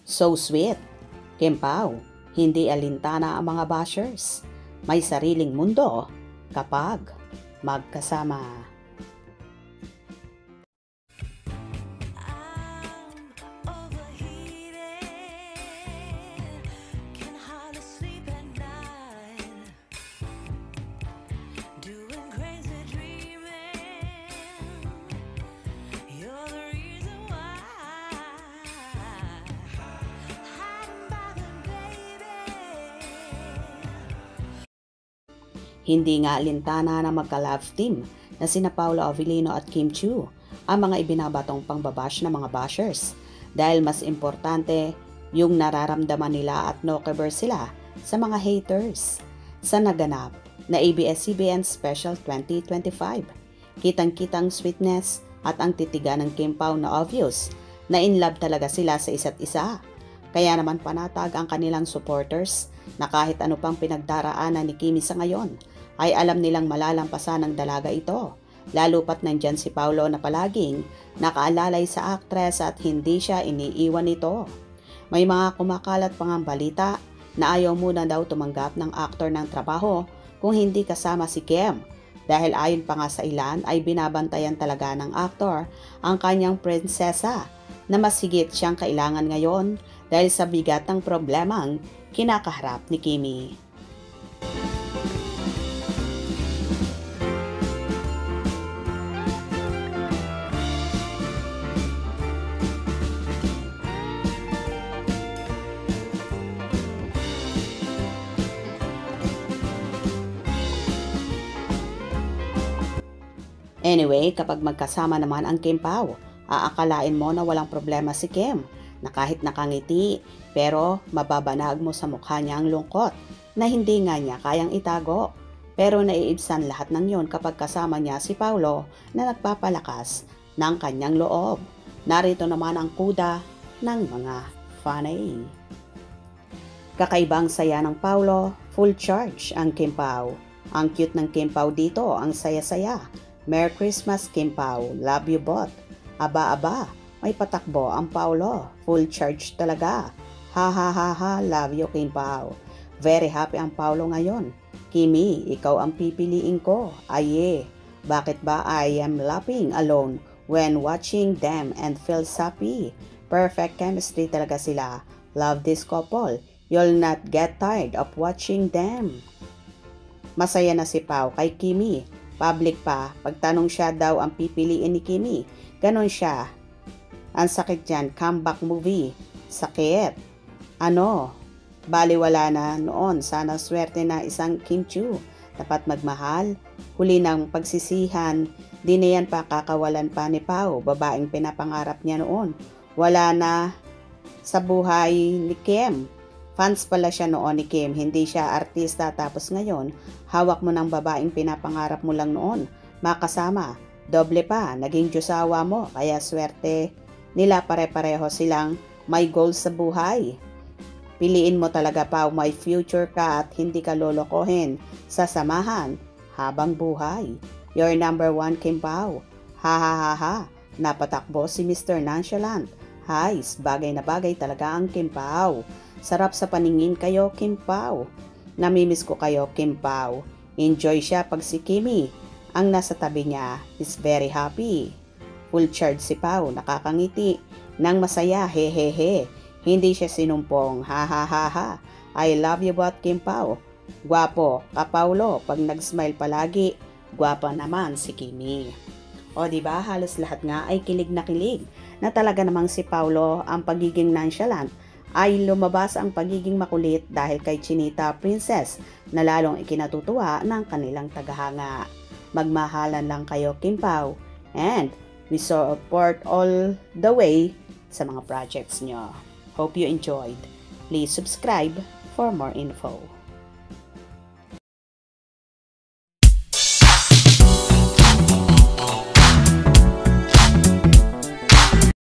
So sweet. Kim Pao, hindi alintana ang mga bashers. May sariling mundo kapag magkasama. Hindi nga alintana na magka-love team na sina Paolo Avellino at Kim Chiu ang mga ibinabatong pangbabash ng mga bashers dahil mas importante yung nararamdaman nila at no-cover sila sa mga haters. Sa naganap na ABS-CBN Special 2025, kitang-kitang sweetness at ang titiga ng Kim Pao na obvious na in love talaga sila sa isa't isa. Kaya naman panatag ang kanilang supporters na kahit ano pang pinagdaraanan ni Kimi sa ngayon, ay alam nilang malalampasan ng dalaga ito. Lalo pat nandyan si Paolo na palaging nakaalalay sa aktres at hindi siya iniiwan nito. May mga kumakalat pang ang balita na ayaw muna daw tumanggap ng aktor ng trabaho kung hindi kasama si Kim. Dahil ayon pa nga sa ilan ay binabantayan talaga ng aktor ang kanyang prinsesa na mas higit siyang kailangan ngayon dahil sa bigat ng problemang kinakaharap ni Kimi. Anyway, kapag magkasama naman ang Kim Pao, aakalain mo na walang problema si Kim, na kahit nakangiti, pero mababanag mo sa mukha niya ang lungkot na hindi nga niya kayang itago. Pero naiibsan lahat ng yon kapag kasama niya si Paolo na nagpapalakas ng kanyang loob. Narito naman ang kuda ng mga fanay. Kakaibang saya ng Paolo, full charge ang Kim Pao. Ang cute ng Kim Pao dito, ang saya-saya. Merry Christmas, Kim Pao. Love you both. Aba, may patakbo ang Paolo. Full charge talaga. Ha ha ha ha, love you, Kim Pao. Very happy ang Paolo ngayon. Kimi, ikaw ang pipiliin ko. Aye, bakit ba I am laughing alone when watching them and feel happy? Perfect chemistry talaga sila. Love this couple. You'll not get tired of watching them. Masaya na si Pao kay Kimi. Public pa, pagtanong siya daw ang pipiliin ni Kimi. Ganon siya. Ang sakit dyan, comeback movie. Sakit. Ano? Baliwala na noon. Sana swerte na isang Kim Chiu. Dapat magmahal. Huli ng pagsisihan. Di na yan pa kakawalan pa ni Pao. Babaeng pinapangarap niya noon. Wala na sa buhay ni Kim. Fans pala siya noon ni Kim, hindi siya artista tapos ngayon, hawak mo ng babaeng pinapangarap mo lang noon, makasama, doble pa, naging Diyosawa mo, kaya swerte nila pare-pareho silang may goals sa buhay. Piliin mo talaga pa, may future ka at hindi ka lolokohin sa samahan habang buhay. Your number one, Kim Pao. Ha ha ha ha, napatakbo si Mr. Nonchalant. Hays, bagay na bagay talaga ang Kim Pao. Sarap sa paningin kayo, Kim Pao. Namimiss ko kayo, Kim Pao. Enjoy siya pag si Kimi ang nasa tabi niya is very happy. Full charge si Pao, nakakangiti nang masaya, hehehe. Hindi siya sinumpong, ha ha ha ha. I love you both, Kim Pao. Gwapo ka, Paulo, pag nag-smile palagi. Gwapa naman si Kimi. O diba, halos lahat nga ay kilig na talaga namang si Paulo ang pagiging nonchalant ay lumabas ang pagiging makulit dahil kay Chinita Princess na lalong ikinatutuwa ng kanilang tagahanga. Magmahalan lang kayo, Kim Pao, and we support all the way sa mga projects nyo. Hope you enjoyed. Please subscribe for more info.